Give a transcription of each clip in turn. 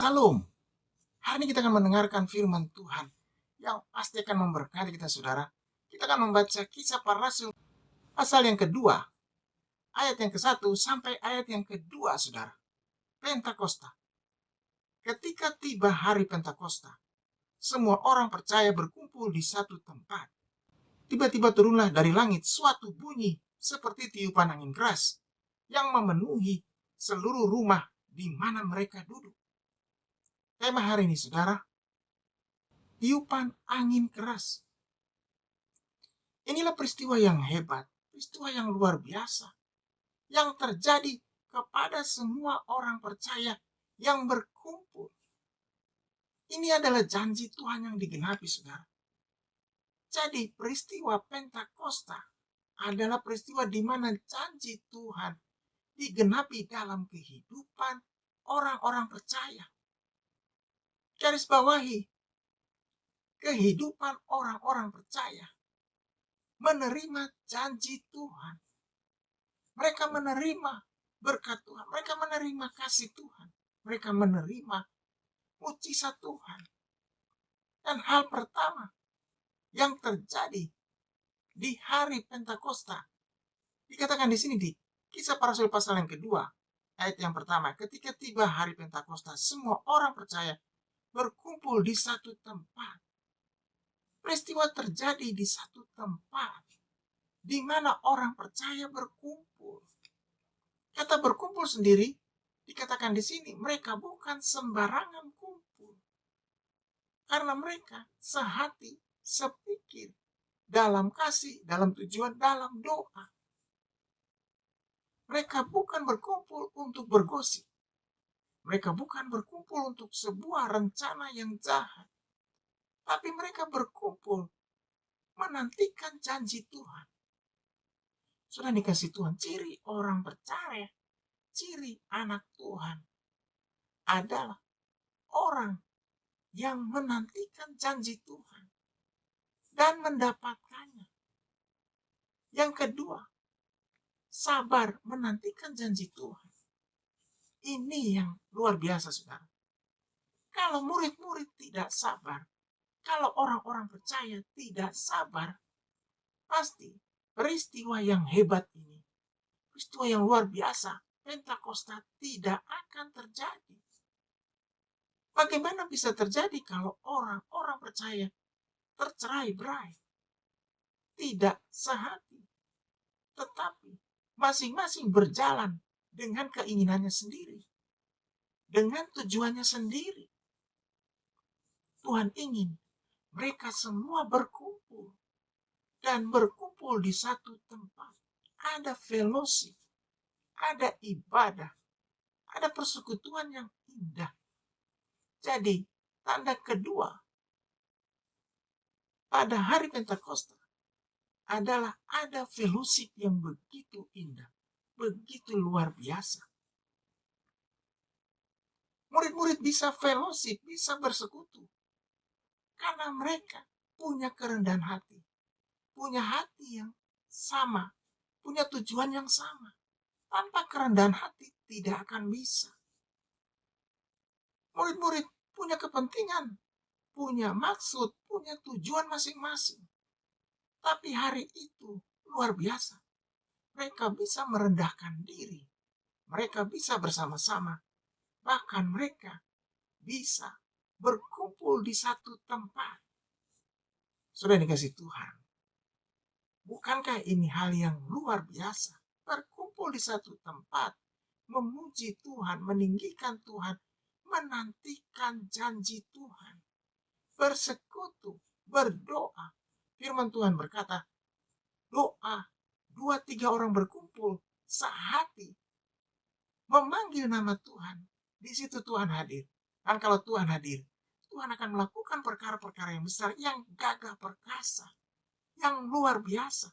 Shalom. Hari ini kita akan mendengarkan firman Tuhan yang pasti akan memberkati kita, saudara. Kita akan membaca Kisah Para Rasul pasal yang kedua, ayat yang ke-1 sampai ayat yang kedua, saudara. Pentakosta. Ketika tiba hari Pentakosta, semua orang percaya berkumpul di satu tempat. Tiba-tiba turunlah dari langit suatu bunyi seperti tiupan angin keras yang memenuhi seluruh rumah di mana mereka duduk. Tema hari ini, saudara, tiupan angin keras. Inilah peristiwa yang hebat, peristiwa yang luar biasa, yang terjadi kepada semua orang percaya yang berkumpul. Ini adalah janji Tuhan yang digenapi, saudara. Jadi peristiwa Pentakosta adalah peristiwa di mana janji Tuhan digenapi dalam kehidupan orang-orang percaya. Garis bawahi, kehidupan orang-orang percaya menerima janji Tuhan. Mereka menerima berkat Tuhan. Mereka menerima kasih Tuhan. Mereka menerima mujizat Tuhan. Dan hal pertama yang terjadi di hari Pentakosta dikatakan di sini di Kisah Para Rasul pasal yang kedua, ayat yang pertama. Ketika tiba hari Pentakosta, semua orang percaya berkumpul di satu tempat. Peristiwa terjadi di satu tempat di mana orang percaya berkumpul. Kata berkumpul sendiri dikatakan di sini mereka bukan sembarangan kumpul. Karena mereka sehati, sepikir, dalam kasih, dalam tujuan, dalam doa. Mereka bukan berkumpul untuk bergosip. Mereka bukan berkumpul untuk sebuah rencana yang jahat. Tapi mereka berkumpul menantikan janji Tuhan. Sudah dikasih Tuhan, ciri orang percaya, ciri anak Tuhan adalah orang yang menantikan janji Tuhan dan mendapatkannya. Yang kedua, sabar menantikan janji Tuhan. Ini yang luar biasa, saudara. Kalau murid-murid tidak sabar, kalau orang-orang percaya tidak sabar, pasti peristiwa yang hebat ini, peristiwa yang luar biasa, Pentakosta tidak akan terjadi. Bagaimana bisa terjadi kalau orang-orang percaya tercerai-berai, tidak sehati, tetapi masing-masing berjalan dengan keinginannya sendiri, dengan tujuannya sendiri. Tuhan ingin mereka semua berkumpul dan berkumpul di satu tempat. Ada fellowship, ada ibadah, ada persekutuan yang indah. Jadi, tanda kedua pada hari Pentakosta adalah ada fellowship yang begitu indah, begitu luar biasa. Murid-murid bisa fellowship, bisa bersekutu, karena mereka punya kerendahan hati, punya hati yang sama, punya tujuan yang sama. Tanpa kerendahan hati tidak akan bisa. Murid-murid punya kepentingan, punya maksud, punya tujuan masing-masing. Tapi hari itu luar biasa. Mereka bisa merendahkan diri. Mereka bisa bersama-sama. Bahkan mereka bisa berkumpul di satu tempat. Sudah dikasih Tuhan. Bukankah ini hal yang luar biasa? Berkumpul di satu tempat. Memuji Tuhan, meninggikan Tuhan, menantikan janji Tuhan. Bersekutu, berdoa. Firman Tuhan berkata, doa 2-3 orang berkumpul sehati memanggil nama Tuhan. Di situ Tuhan hadir. Dan kalau Tuhan hadir, Tuhan akan melakukan perkara-perkara yang besar, yang gagah perkasa, yang luar biasa.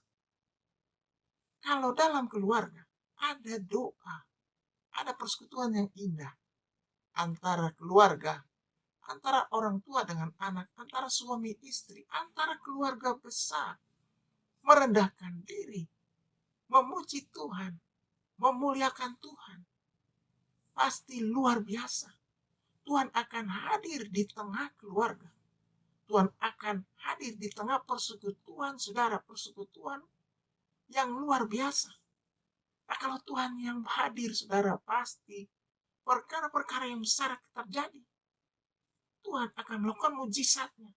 Kalau dalam keluarga ada doa, ada persekutuan yang indah antara keluarga, antara orang tua dengan anak, antara suami istri, antara keluarga besar, merendahkan diri, memuji Tuhan, memuliakan Tuhan, pasti luar biasa. Tuhan akan hadir di tengah keluarga. Tuhan akan hadir di tengah persekutuan, saudara, persekutuan yang luar biasa. Nah, kalau Tuhan yang hadir, saudara, pasti perkara-perkara yang besar terjadi. Tuhan akan melakukan mujizatnya.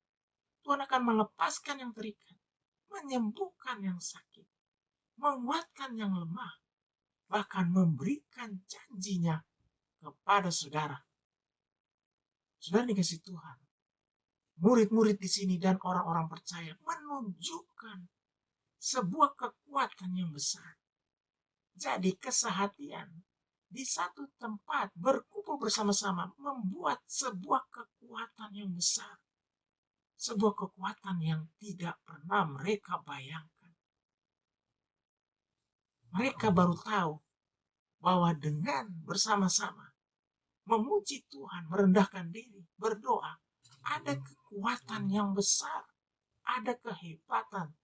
Tuhan akan melepaskan yang terikat, menyembuhkan yang sakit, menguatkan yang lemah, bahkan memberikan janjinya kepada saudara. Saudara dikasih Tuhan. Murid-murid di sini dan orang-orang percaya menunjukkan sebuah kekuatan yang besar. Jadi kesehatian di satu tempat berkumpul bersama-sama membuat sebuah kekuatan yang besar. Sebuah kekuatan yang tidak pernah mereka bayangkan. Mereka baru tahu bahwa dengan bersama-sama memuji Tuhan, merendahkan diri, berdoa, ada kekuatan yang besar, ada kehebatan,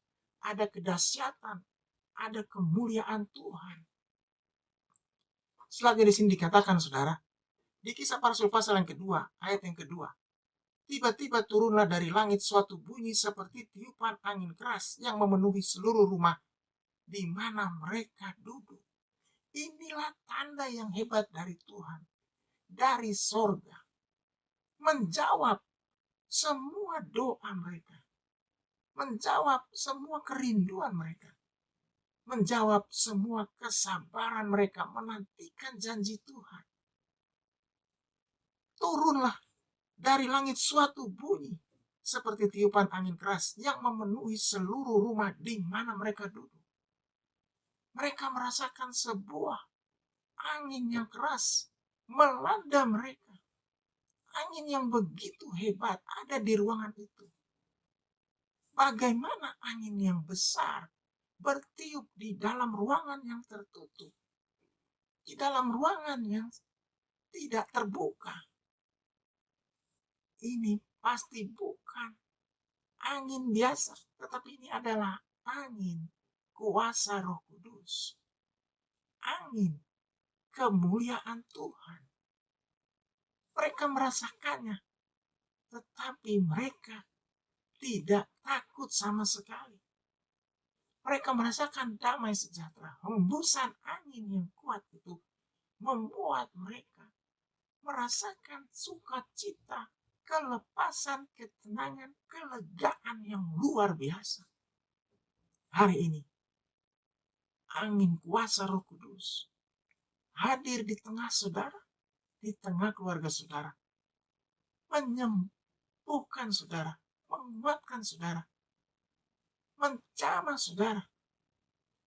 ada kedahsyatan, ada kemuliaan Tuhan. Selanjutnya di sini dikatakan, saudara, di Kisah Para Rasul pasal yang kedua, ayat yang kedua, tiba-tiba turunlah dari langit suatu bunyi seperti tiupan angin keras yang memenuhi seluruh rumah di mana mereka duduk. Inilah tanda yang hebat dari Tuhan, dari sorga, menjawab semua doa mereka, menjawab semua kerinduan mereka, menjawab semua kesabaran mereka menantikan janji Tuhan. Turunlah dari langit suatu bunyi seperti tiupan angin keras yang memenuhi seluruh rumah di mana mereka duduk. Mereka merasakan sebuah angin yang keras melanda mereka. Angin yang begitu hebat ada di ruangan itu. Bagaimana angin yang besar bertiup di dalam ruangan yang tertutup, di dalam ruangan yang tidak terbuka. Ini pasti bukan angin biasa, tetapi ini adalah angin kuasa Roh Kudus. Angin kemuliaan Tuhan. Mereka merasakannya, tetapi mereka tidak takut sama sekali. Mereka merasakan damai sejahtera. Hembusan angin yang kuat itu membuat mereka merasakan sukacita, kelepasan, ketenangan, kelegaan yang luar biasa. Hari ini, angin kuasa Roh Kudus hadir di tengah saudara, di tengah keluarga saudara, menyembuhkan saudara, menguatkan saudara, menjamah saudara,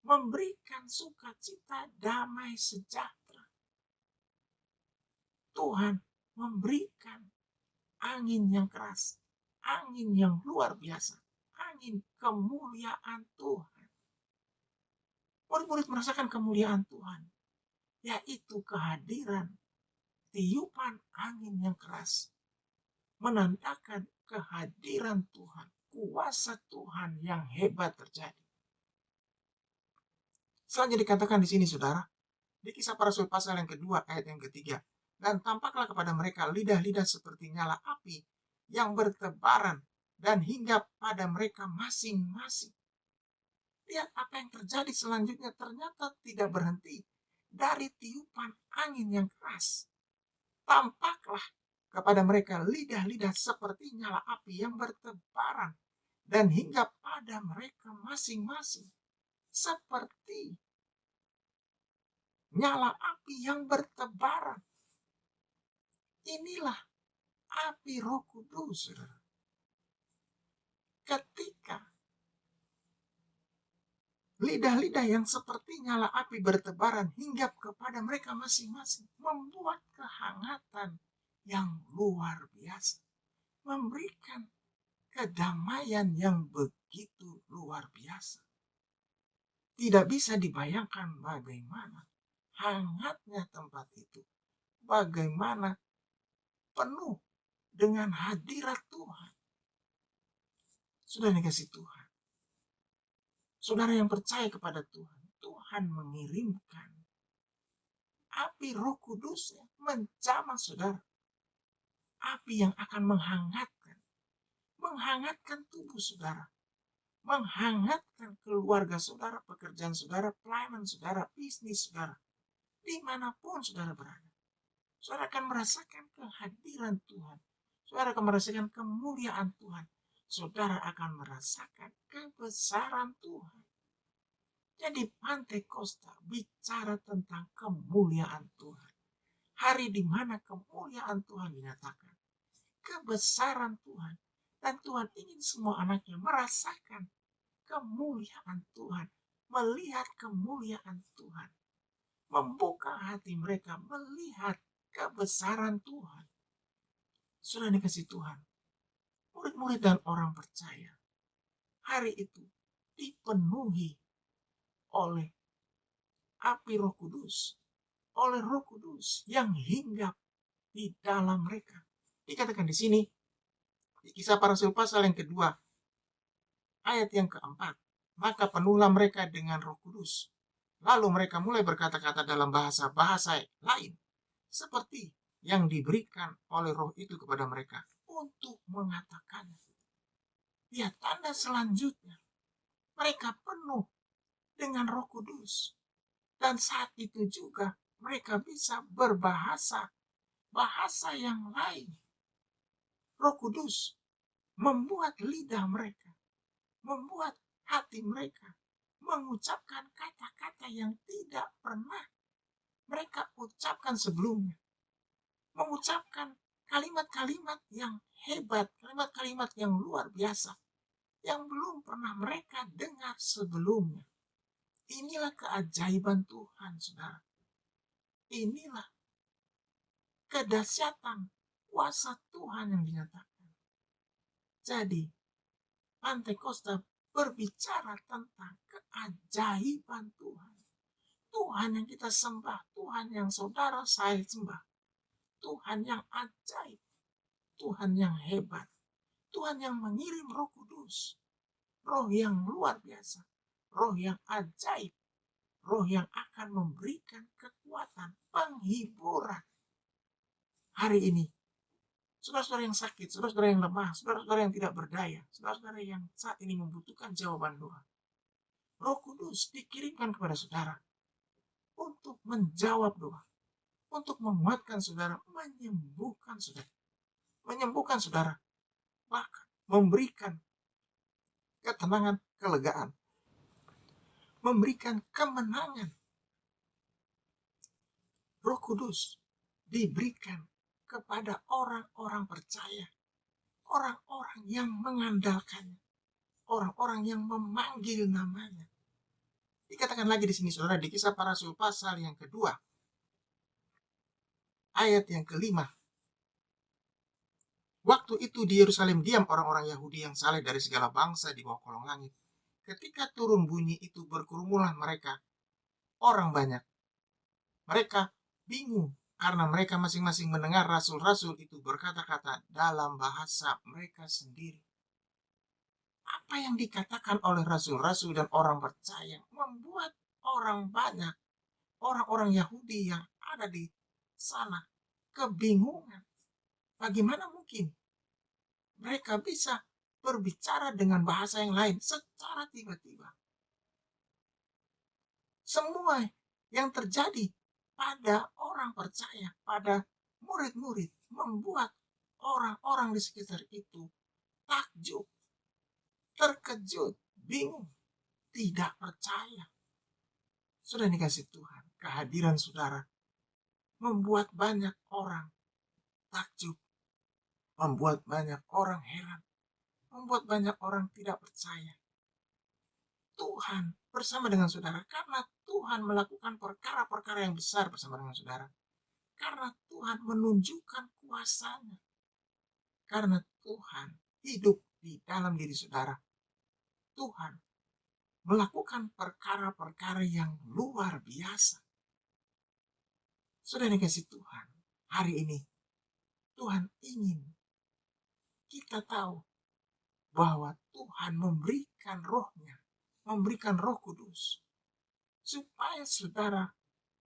memberikan sukacita, damai sejahtera. Tuhan memberikan angin yang keras, angin yang luar biasa, angin kemuliaan Tuhan. Murid-murid merasakan kemuliaan Tuhan, yaitu kehadiran tiupan angin yang keras, menandakan kehadiran Tuhan, kuasa Tuhan yang hebat terjadi. Selanjutnya dikatakan di sini, saudara, di Kisah Para Rasul pasal yang kedua, ayat yang ketiga, dan tampaklah kepada mereka lidah-lidah seperti nyala api yang bertebaran dan hinggap pada mereka masing-masing. Lihat apa yang terjadi selanjutnya, ternyata tidak berhenti dari tiupan angin yang keras. Tampaklah kepada mereka lidah-lidah seperti nyala api yang bertebaran dan hinggap pada mereka masing-masing. Seperti nyala api yang bertebaran. Inilah api Roh Kudus. Ketika lidah-lidah yang seperti nyala api bertebaran hinggap kepada mereka masing-masing, membuat kehangatan yang luar biasa, memberikan kedamaian yang begitu luar biasa. Tidak bisa dibayangkan bagaimana hangatnya tempat itu, bagaimana penuh dengan hadirat Tuhan. Sudah dikasih Tuhan, saudara yang percaya kepada Tuhan, Tuhan mengirimkan api Roh Kudus menjamah saudara, api yang akan menghangatkan tubuh saudara, menghangatkan keluarga saudara, pekerjaan saudara, pelayanan saudara, bisnis saudara, dimanapun saudara berada. Saudara akan merasakan kehadiran Tuhan. Saudara akan merasakan kemuliaan Tuhan. Saudara akan merasakan kebesaran Tuhan. Jadi Pantekosta bicara tentang kemuliaan Tuhan. Hari di mana kemuliaan Tuhan dinyatakan. Kebesaran Tuhan. Dan Tuhan ingin semua anaknya merasakan kemuliaan Tuhan. Melihat kemuliaan Tuhan. Membuka hati mereka melihat kebesaran Tuhan. Sudah dikasih Tuhan. Murid-murid dan orang percaya. Hari itu dipenuhi oleh api Roh Kudus. Oleh Roh Kudus yang hinggap di dalam mereka. Dikatakan di sini, di Kisah Para Rasul pasal yang kedua, ayat yang keempat. Maka penuhlah mereka dengan Roh Kudus. Lalu mereka mulai berkata-kata dalam bahasa-bahasa lain. Seperti yang diberikan oleh Roh itu kepada mereka untuk mengatakannya. Lihat tanda selanjutnya. Mereka penuh dengan Roh Kudus. Dan saat itu juga mereka bisa berbahasa, bahasa yang lain. Roh Kudus membuat lidah mereka, membuat hati mereka mengucapkan kata-kata yang tidak pernah mereka ucapkan sebelumnya. Mengucapkan kalimat-kalimat yang hebat, kalimat-kalimat yang luar biasa, yang belum pernah mereka dengar sebelumnya. Inilah keajaiban Tuhan, saudara. Inilah kedahsyatan kuasa Tuhan yang dinyatakan. Jadi, Pantekosta berbicara tentang keajaiban Tuhan. Tuhan yang kita sembah, Tuhan yang saudara saya sembah. Tuhan yang ajaib, Tuhan yang hebat, Tuhan yang mengirim Roh Kudus, Roh yang luar biasa, Roh yang ajaib, Roh yang akan memberikan kekuatan, penghiburan. Hari ini, saudara-saudara yang sakit, saudara-saudara yang lemah, saudara-saudara yang tidak berdaya, saudara-saudara yang saat ini membutuhkan jawaban doa, Roh Kudus dikirimkan kepada saudara untuk menjawab doa, untuk menguatkan saudara, menyembuhkan saudara, bahkan memberikan ketenangan, kelegaan, memberikan kemenangan. Roh Kudus diberikan kepada orang-orang percaya, orang-orang yang mengandalkannya, orang-orang yang memanggil namanya. Dikatakan lagi di sini, saudara, di Kisah Para Rasul pasal yang kedua, ayat yang kelima. Waktu itu di Yerusalem diam orang-orang Yahudi yang saleh dari segala bangsa di bawah kolong langit. Ketika turun bunyi itu berkerumunan mereka, orang banyak. Mereka bingung karena mereka masing-masing mendengar rasul-rasul itu berkata-kata dalam bahasa mereka sendiri. Apa yang dikatakan oleh rasul-rasul dan orang percaya membuat orang banyak, orang-orang Yahudi yang ada di sana, kebingungan. Bagaimana mungkin mereka bisa berbicara dengan bahasa yang lain secara tiba-tiba? Semua yang terjadi pada orang percaya, pada murid-murid, membuat orang-orang di sekitar itu takjub, terkejut, bingung, tidak percaya. Sudah dikasih Tuhan, kehadiran saudara membuat banyak orang takjub, membuat banyak orang heran, membuat banyak orang tidak percaya. Tuhan bersama dengan saudara karena Tuhan melakukan perkara-perkara yang besar bersama dengan saudara. Karena Tuhan menunjukkan kuasanya. Karena Tuhan hidup di dalam diri saudara. Tuhan melakukan perkara-perkara yang luar biasa. Sudah dikasih Tuhan, hari ini Tuhan ingin kita tahu bahwa Tuhan memberikan rohnya, memberikan Roh Kudus, supaya saudara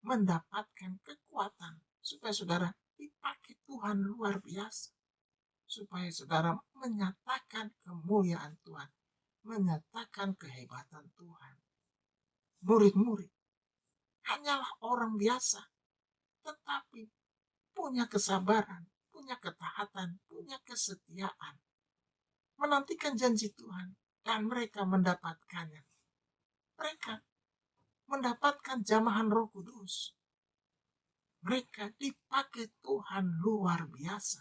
mendapatkan kekuatan, supaya saudara dipakai Tuhan luar biasa. supaya saudara menyatakan kemuliaan Tuhan, menyatakan kehebatan Tuhan. Murid-murid hanyalah orang biasa, tetapi punya kesabaran, punya ketaatan, punya kesetiaan, menantikan janji Tuhan, dan mereka mendapatkannya. Mereka mendapatkan jamahan Roh Kudus. Mereka dipakai Tuhan luar biasa.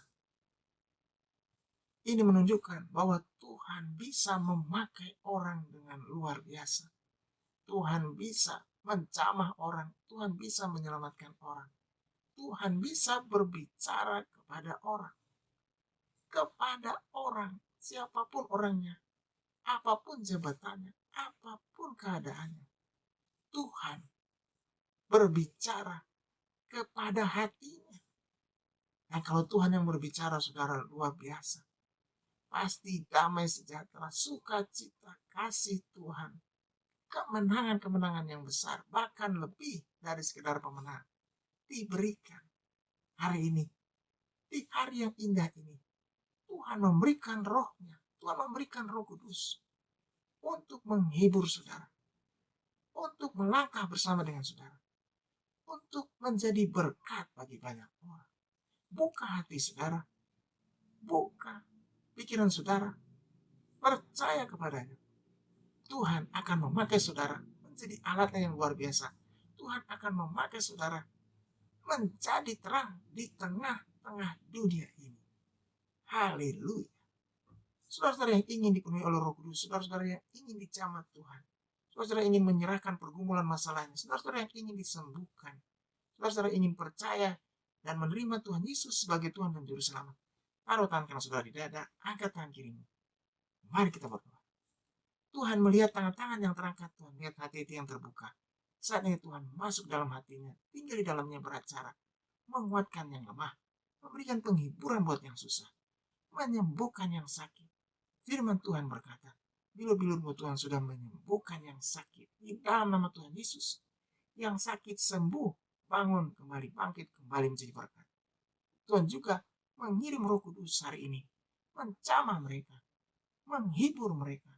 Ini menunjukkan bahwa Tuhan bisa memakai orang dengan luar biasa. Tuhan bisa menjamah orang. Tuhan bisa menyelamatkan orang. Tuhan bisa berbicara kepada orang. Kepada orang, siapapun orangnya, apapun jabatannya, apapun keadaannya. Tuhan berbicara kepada hatinya. Dan kalau Tuhan yang berbicara, saudara, luar biasa. Pasti damai sejahtera, sukacita, kasih Tuhan, kemenangan-kemenangan yang besar, bahkan lebih dari sekedar pemenang, diberikan hari ini. Di hari yang indah ini, Tuhan memberikan rohnya, Tuhan memberikan Roh Kudus untuk menghibur saudara, untuk melangkah bersama dengan saudara, untuk menjadi berkat bagi banyak orang. Buka hati saudara, buka pikiran saudara, percaya kepadanya. Tuhan akan memakai saudara menjadi alatnya yang luar biasa. Tuhan akan memakai saudara menjadi terang di tengah-tengah dunia ini. Haleluya. Saudara-saudara yang ingin dipenuhi oleh Roh Kudus, saudara-saudara yang ingin dijamah Tuhan, saudara-saudara yang ingin menyerahkan pergumulan masalahnya, saudara-saudara yang ingin disembuhkan, saudara-saudara ingin percaya dan menerima Tuhan Yesus sebagai Tuhan dan Juru Selamat. Taruh tangan kanan saudara di dada, angkat tangan kirimu. Mari kita berdoa. Tuhan melihat tangan-tangan yang terangkat, Tuhan lihat hati itu yang terbuka. Saatnya Tuhan masuk dalam hatinya, tinggal di dalamnya beracara, menguatkan yang lemah, memberikan penghiburan buat yang susah, menyembuhkan yang sakit. Firman Tuhan berkata, bilur-bilurmu Tuhan sudah menyembuhkan yang sakit. Di dalam nama Tuhan Yesus, yang sakit sembuh, bangun kembali, bangkit kembali menjadi berkat. Tuhan juga mengirim Roh Kudus hari ini, menjamah mereka, menghibur mereka,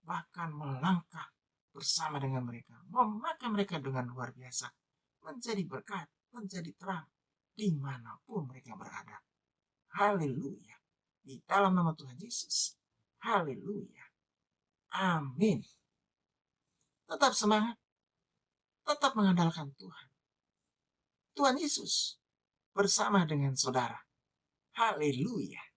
bahkan melangkah bersama dengan mereka, memakai mereka dengan luar biasa, menjadi berkat, menjadi terang, dimanapun mereka berada. Haleluya. Di dalam nama Tuhan Yesus. Haleluya. Amin. Tetap semangat. Tetap mengandalkan Tuhan. Tuhan Yesus bersama dengan saudara. Haleluya.